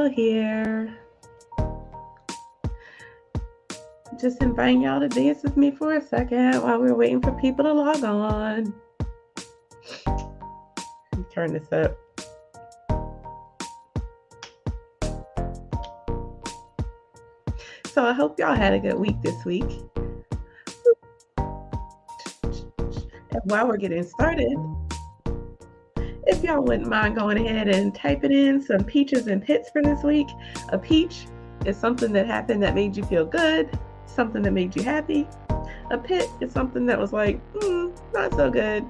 Michelle here. Just inviting y'all to dance with me for a second while we're waiting for people to log on. Turn this up. So I hope y'all had a good week this week. And while we're getting started, if y'all wouldn't mind going ahead and typing in some peaches and pits for this week. A peach is something that happened that made you feel good, something that made you happy. A pit is something that was like, not so good,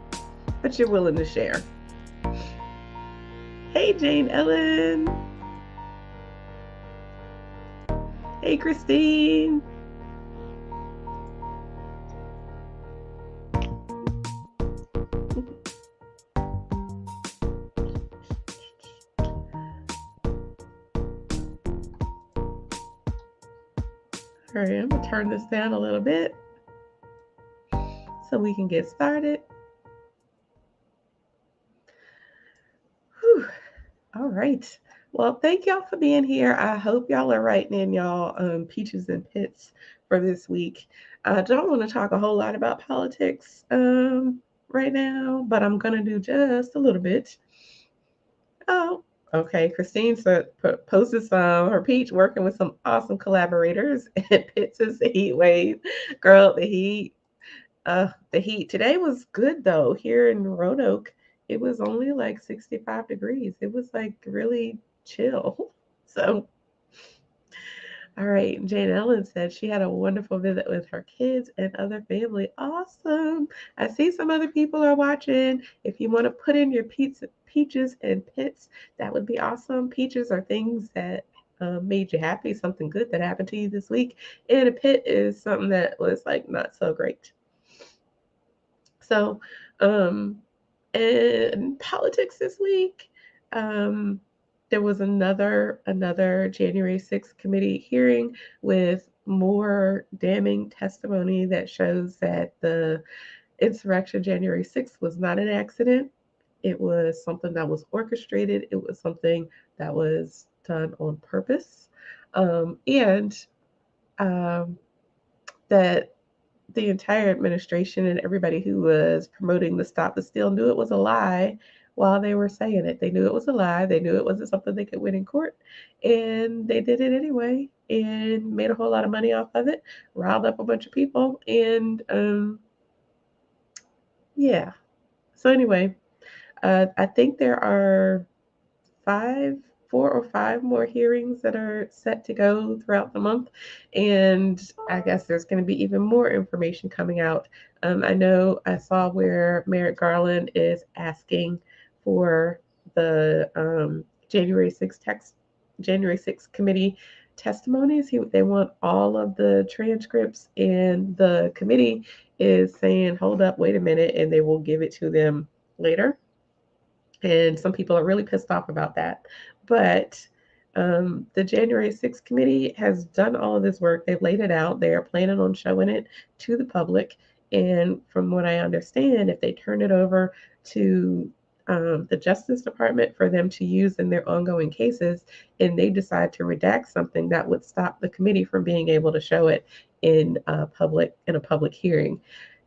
but you're willing to share. Hey, Jane Ellen. Hey, Christine. All right, I'm gonna turn this down a little bit so we can get started. Whew. All right. Well, thank y'all for being here. I hope y'all are writing in y'all peaches and pits for this week. I don't want to talk a whole lot about politics right now, but I'm gonna do just a little bit. Oh, okay. Christine posted some her peach working with some awesome collaborators and Pitts is the heat wave. Girl, the heat today was good though. Here in Roanoke, it was only like 65 degrees. It was like really chill. So, all right. Jane Ellen said she had a wonderful visit with her kids and other family. Awesome. I see some other people are watching. If you want to put in your peaches and pits, that would be awesome. Peaches are things that made you happy, something good that happened to you this week. And a pit is something that was like not so great. So, in politics this week, um, there was another January 6th committee hearing with more damning testimony that shows that the insurrection January 6th was not an accident. It was something that was orchestrated. It was something that was done on purpose, and um, that the entire administration and everybody who was promoting the Stop the Steal knew it was a lie while they were saying it. They knew it was a lie. They knew it wasn't something they could win in court. And they did it anyway and made a whole lot of money off of it, riled up a bunch of people. And yeah. So, anyway, I think there are five, 4 or 5 more hearings that are set to go throughout the month. And I guess there's going to be even more information coming out. I know I saw where Merrick Garland is asking for the January 6th committee testimonies. They want all of the transcripts, and the committee is saying, hold up, wait a minute, and they will give it to them later. And some people are really pissed off about that. But the January 6th committee has done all of this work. They've laid it out. They are planning on showing it to the public. And from what I understand, if they turn it over to the Justice Department for them to use in their ongoing cases, and they decide to redact something, that would stop the committee from being able to show it in a public hearing.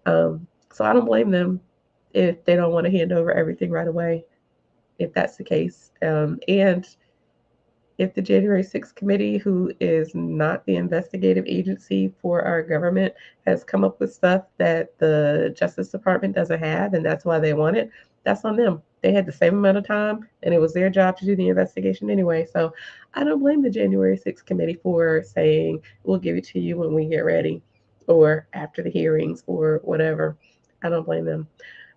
So I don't blame them if they don't want to hand over everything right away, if that's the case. And if the January 6th committee, who is not the investigative agency for our government, has come up with stuff that the Justice Department doesn't have, and that's why they want it, that's on them. They had the same amount of time, and it was their job to do the investigation anyway. So I don't blame the January 6th committee for saying, we'll give it to you when we get ready, or after the hearings, or whatever. I don't blame them.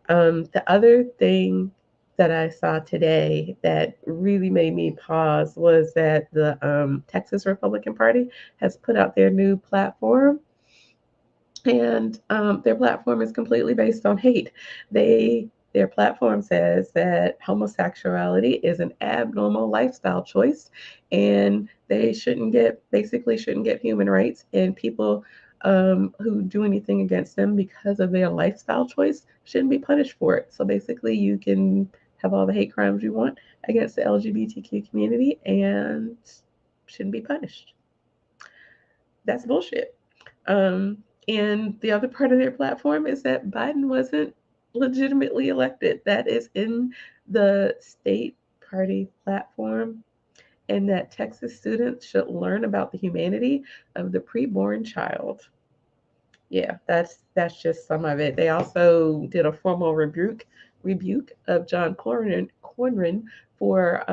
The other thing that I saw today that really made me pause was that the Texas Republican Party has put out their new platform, and their platform is completely based on hate. Their platform says that homosexuality is an abnormal lifestyle choice, and they shouldn't get human rights, and people who do anything against them because of their lifestyle choice shouldn't be punished for it. So basically, you can have all the hate crimes you want against the LGBTQ community and shouldn't be punished. That's bullshit. And the other part of their platform is that Biden wasn't legitimately elected. That is in the state party platform, and that Texas students should learn about the humanity of the preborn child. Yeah, that's just some of it. They also did a formal rebuke of John Cornyn for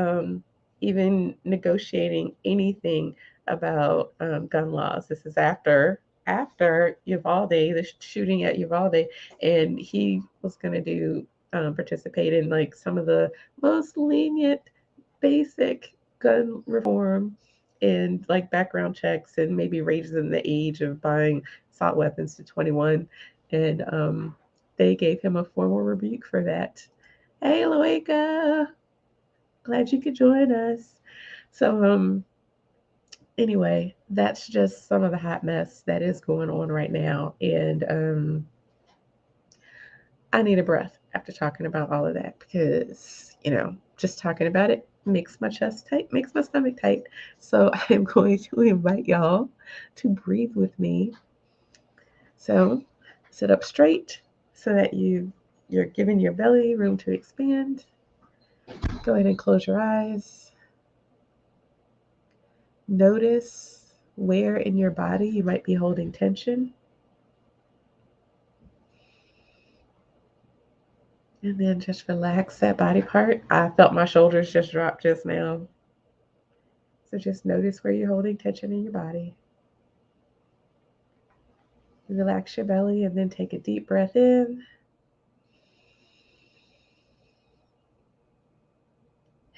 even negotiating anything about gun laws. This is after Uvalde, the shooting at Uvalde, and he was going to do participate in like some of the most lenient, basic gun reform and like background checks and maybe raising the age of buying assault weapons to 21. And they gave him a formal rebuke for that. Hey, Loika, glad you could join us. So, anyway, that's just some of the hot mess that is going on right now. And I need a breath after talking about all of that because, just talking about it makes my chest tight, makes my stomach tight. So I am going to invite y'all to breathe with me. So sit up straight so that you're giving your belly room to expand. Go ahead and close your eyes. Notice where in your body you might be holding tension. And then just relax that body part. I felt my shoulders just drop just now. So just notice where you're holding tension in your body. Relax your belly and then take a deep breath in.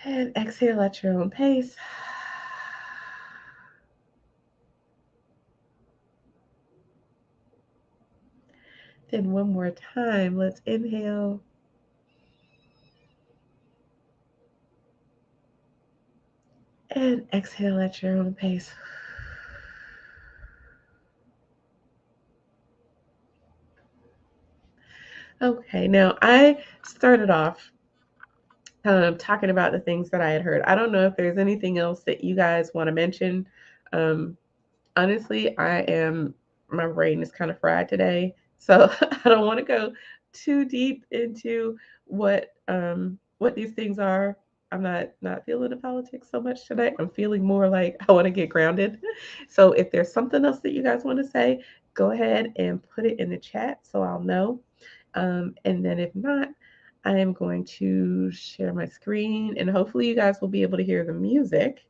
And exhale at your own pace. Then one more time, let's inhale. And exhale at your own pace. Okay, now I started off talking about the things that I had heard. I don't know if there's anything else that you guys want to mention. Um, Honestly, my brain is kind of fried today, so I don't want to go too deep into what these things are. I'm not feeling the politics so much today. I'm feeling more like I want to get grounded. So if there's something else that you guys want to say, go ahead and put it in the chat so I'll know. And then if not, I am going to share my screen and hopefully you guys will be able to hear the music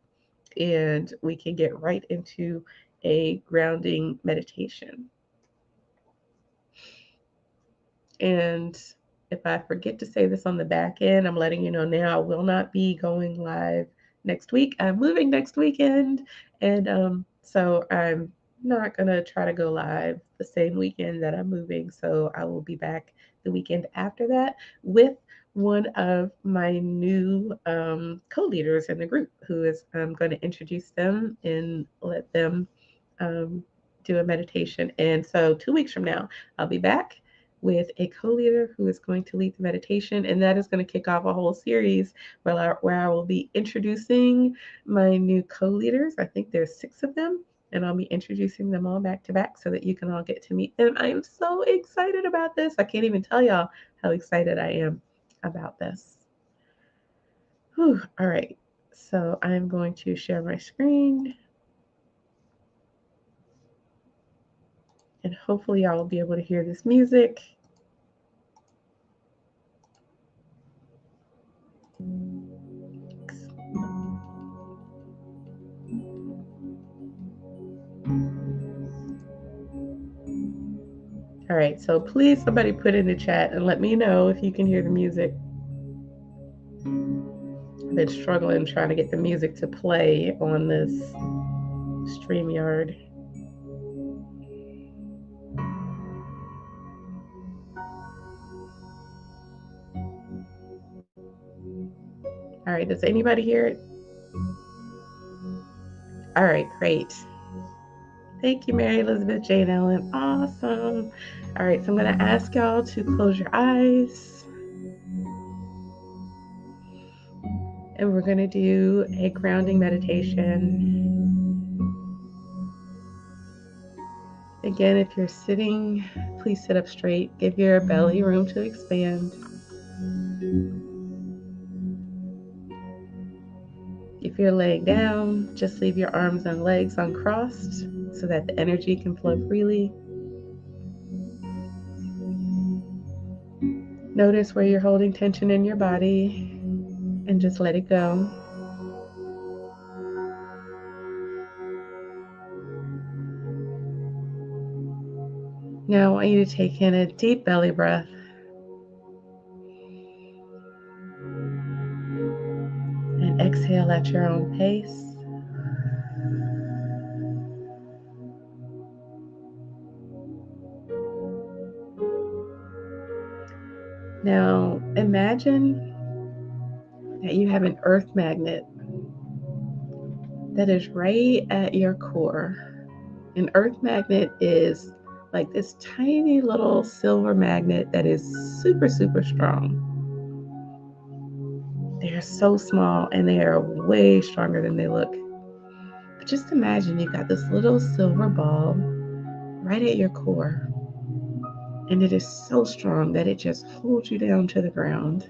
and we can get right into a grounding meditation. And if I forget to say this on the back end, I'm letting you know now I will not be going live next week. I'm moving next weekend. And so I'm not going to try to go live the same weekend that I'm moving. So I will be back the weekend after that with one of my new co-leaders in the group who is going to introduce them and let them do a meditation. And so 2 weeks from now, I'll be back with a co-leader who is going to lead the meditation, and that is going to kick off a whole series where I will be introducing my new co-leaders. I think there's 6 of them, and I'll be introducing them all back to back so that you can all get to meet them. I am so excited about this. I can't even tell y'all how excited I am about this. Whew. All right, so I'm going to share my screen. And hopefully y'all will be able to hear this music. All right, so please somebody put in the chat and let me know if you can hear the music. I've been struggling trying to get the music to play on this StreamYard. All right, does anybody hear it? All right, great. Thank you, Mary Elizabeth Jane Ellen. Awesome. All right, so I'm going to ask y'all to close your eyes. and we're going to do a grounding meditation. Again, if you're sitting, please sit up straight. Give your belly room to expand. If you're laying down, just leave your arms and legs uncrossed so that the energy can flow freely. Notice where you're holding tension in your body and just let it go. Now I want you to take in a deep belly breath. And exhale at your own pace. Now imagine that you have an earth magnet that is right at your core. An earth magnet is like this tiny little silver magnet that is super, super strong. They are so small and they are way stronger than they look. But just imagine you've got this little silver ball right at your core. And it is so strong that it just holds you down to the ground.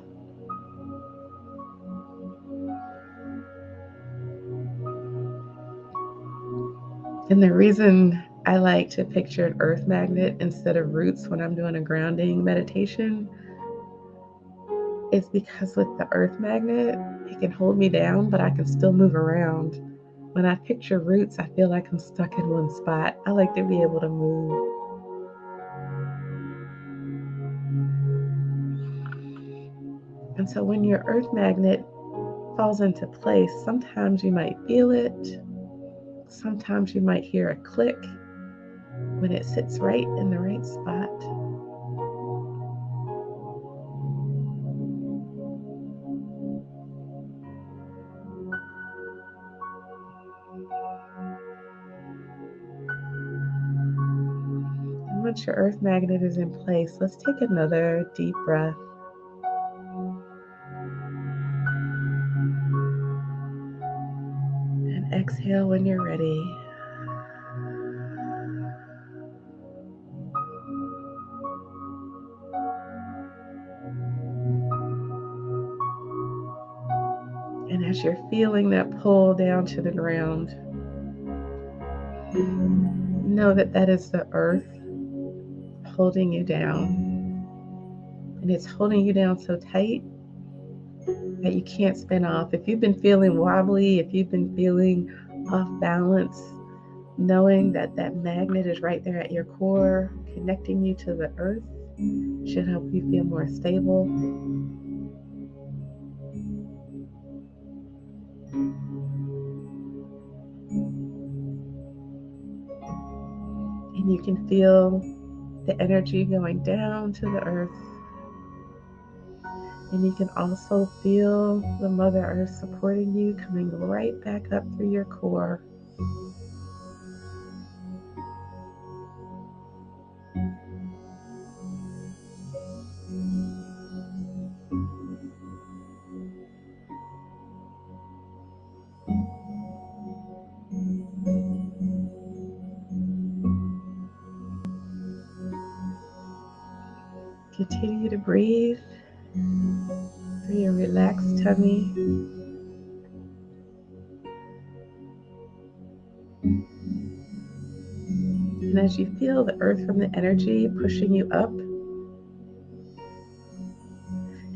And the reason I like to picture an earth magnet instead of roots when I'm doing a grounding meditation is because with the earth magnet, it can hold me down, but I can still move around. When I picture roots, I feel like I'm stuck in one spot. I like to be able to move. And so when your earth magnet falls into place, sometimes you might feel it. Sometimes you might hear a click when it sits right in the right spot. And once your earth magnet is in place, let's take another deep breath. And exhale when you're ready. And as you're feeling that pull down to the ground, know that that is the earth holding you down. And it's holding you down so tight that you can't spin off. If you've been feeling wobbly, if you've been feeling off balance, knowing that that magnet is right there at your core, connecting you to the earth, should help you feel more stable. And you can feel the energy going down to the earth. And you can also feel the Mother Earth supporting you, coming right back up through your core. Continue to breathe through your relaxed tummy. And as you feel the earth from the energy pushing you up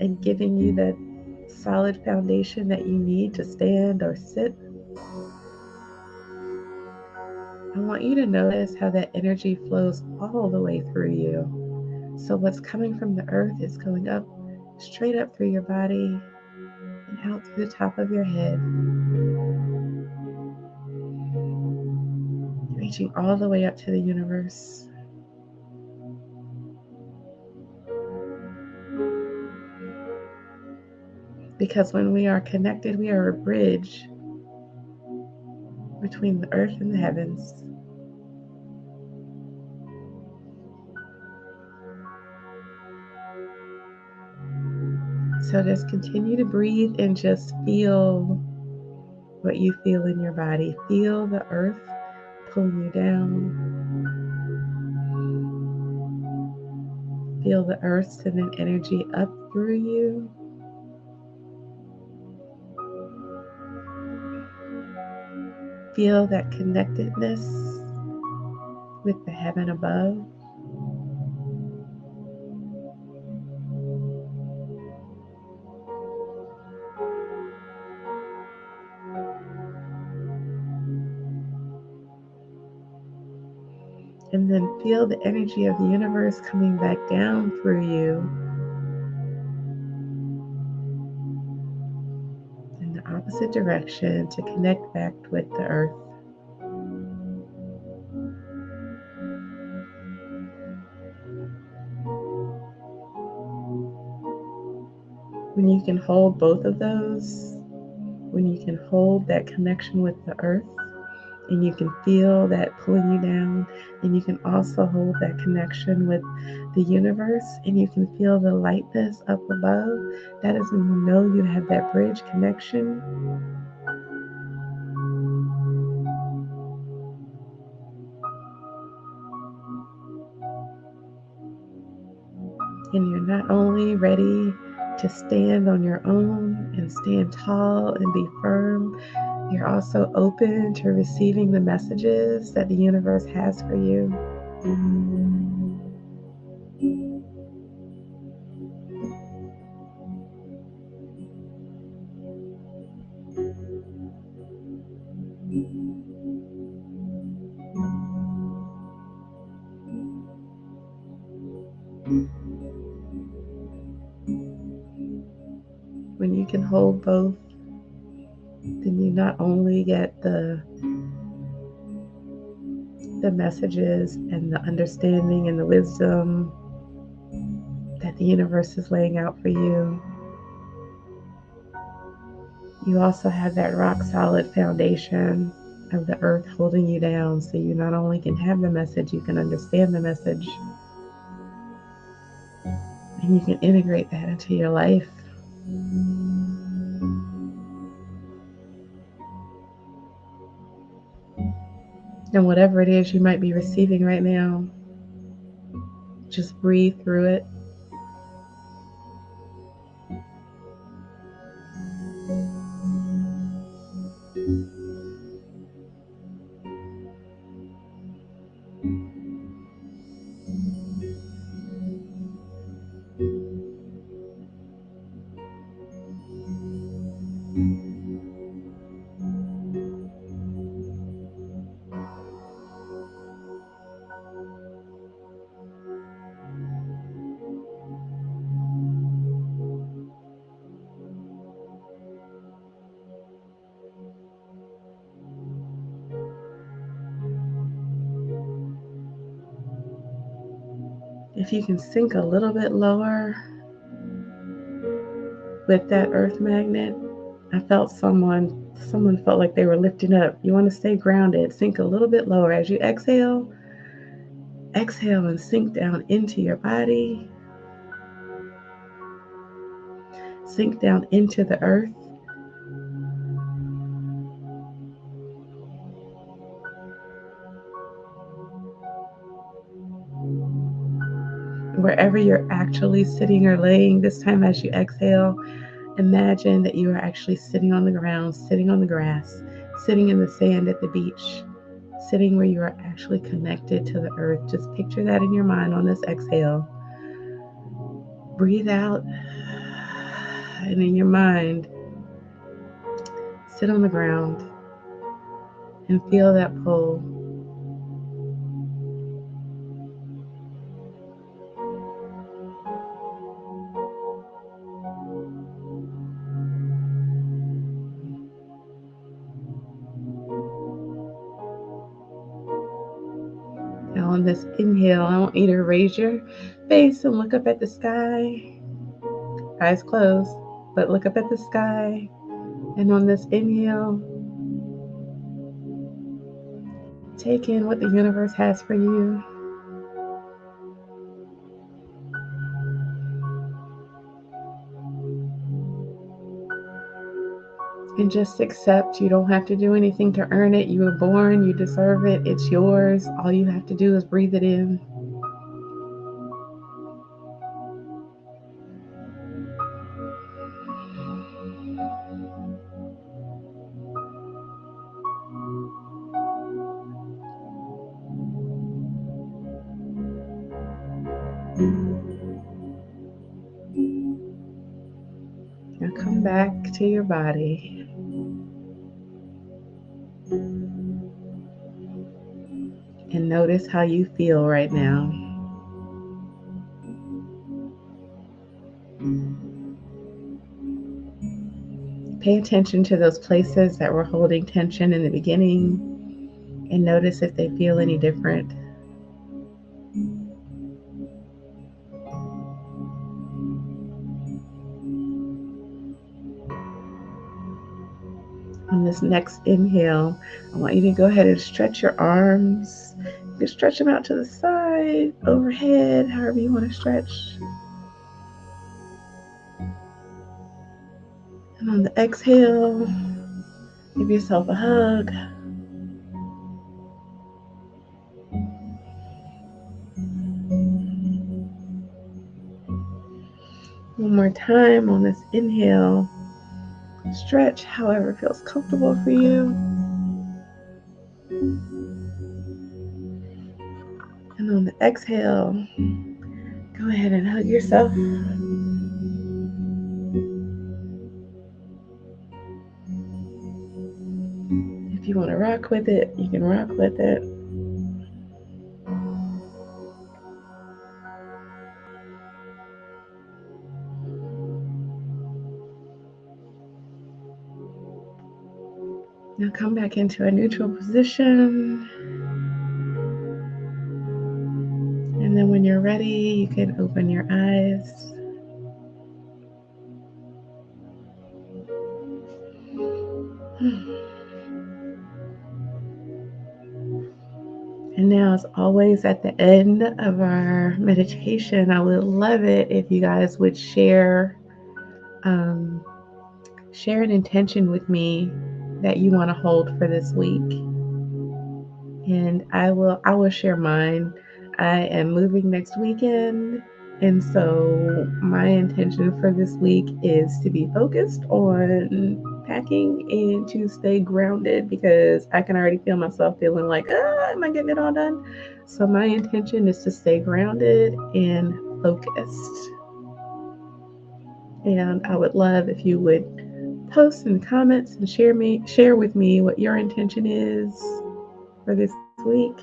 and giving you that solid foundation that you need to stand or sit, I want you to notice how that energy flows all the way through you. So what's coming from the earth is going up, straight up through your body and out through the top of your head, reaching all the way up to the universe. Because when we are connected, we are a bridge between the earth and the heavens. So just continue to breathe and just feel what you feel in your body. Feel the earth pulling you down. Feel the earth sending energy up through you. Feel that connectedness with the heaven above. And then feel the energy of the universe coming back down through you in the opposite direction to connect back with the earth. When you can hold both of those, when you can hold that connection with the earth, and you can feel that pulling you down, and you can also hold that connection with the universe, and you can feel the lightness up above, that is when you know you have that bridge connection. And you're not only ready to stand on your own and stand tall and be firm, you're also open to receiving the messages that the universe has for you. When you can hold both, then you not only get the messages and the understanding and the wisdom that the universe is laying out for you, you also have that rock solid foundation of the earth holding you down, so you not only can have the message, you can understand the message, and you can integrate that into your life. And whatever it is you might be receiving right now, just breathe through it. If you can sink a little bit lower with that earth magnet, I felt someone felt like they were lifting up. You want to stay grounded, sink a little bit lower. As you exhale and sink down into your body. Sink down into the earth. Wherever you're actually sitting or laying this time, as you exhale, imagine that you are actually sitting on the ground, sitting on the grass, sitting in the sand at the beach, sitting where you are actually connected to the earth. Just picture that in your mind on this exhale. Breathe out, and in your mind, sit on the ground and feel that pull. Now on this inhale, I want you to raise your face and look up at the sky. Eyes closed, but look up at the sky. And on this inhale, take in what the universe has for you. And just accept. You don't have to do anything to earn it. You were born, you deserve it, it's yours. All you have to do is breathe it in. Now come back to your body. And notice how you feel right now. Pay attention to those places that were holding tension in the beginning and notice if they feel any different. On this next inhale, I want you to go ahead and stretch your arms. You can stretch them out to the side, overhead, however you want to stretch. And on the exhale, give yourself a hug. One more time on this inhale. Stretch however feels comfortable for you. And on the exhale, go ahead and hug yourself. If you want to rock with it, you can rock with it. Now come back into a neutral position. And then when you're ready, you can open your eyes. And now, as always, at the end of our meditation, I would love it if you guys would share an intention with me that you want to hold for this week. And I will share mine. I am moving next weekend, and so my intention for this week is to be focused on packing and to stay grounded, because I can already feel myself feeling like, am I getting it all done? So my intention is to stay grounded and focused. And I would love if you would post in the comments and share with me what your intention is for this week.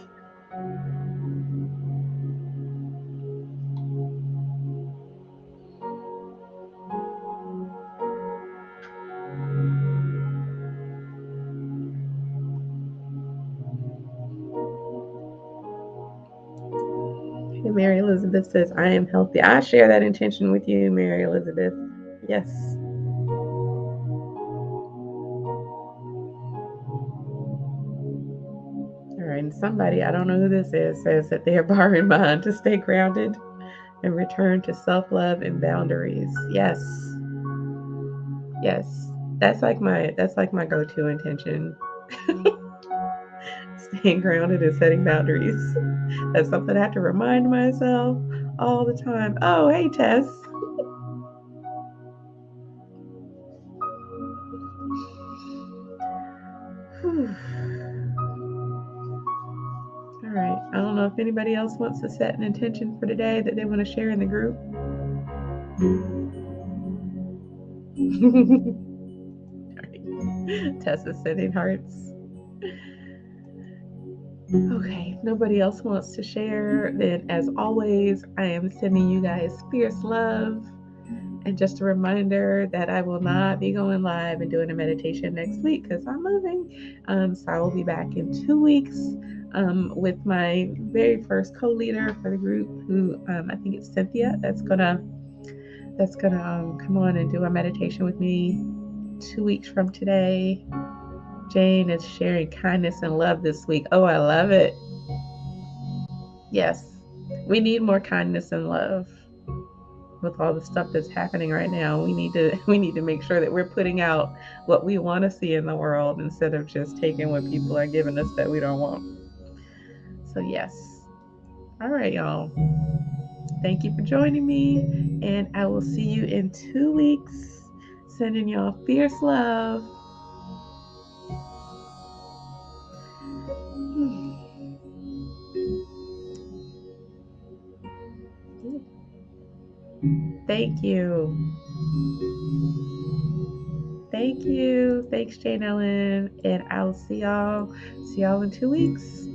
Mary Elizabeth says, I am healthy. I share that intention with you, Mary Elizabeth. Yes. All right. And somebody, I don't know who this is, says that they are borrowing mine to stay grounded and return to self-love and boundaries. Yes. Yes. That's like my go-to intention. Staying grounded and setting boundaries. That's something I have to remind myself all the time. Oh, hey, Tess. All right. I don't know if anybody else wants to set an intention for today that they want to share in the group. Tessa's sending hearts. Okay, if nobody else wants to share, then as always, I am sending you guys fierce love. And just a reminder that I will not be going live and doing a meditation next week because I'm moving. So I will be back in 2 weeks with my very first co-leader for the group, who I think it's Cynthia, that's gonna come on and do a meditation with me 2 weeks from today. Jane is sharing kindness and love this week. Oh, I love it. Yes, we need more kindness and love. with all the stuff that's happening right now, we need to make sure that we're putting out what we want to see in the world instead of just taking what people are giving us that we don't want. So yes. All right, y'all. Thank you for joining me, and I will see you in 2 weeks. Sending y'all fierce love. Thank you. Thank you. Thanks, Jane Ellen. And I'll see y'all in 2 weeks.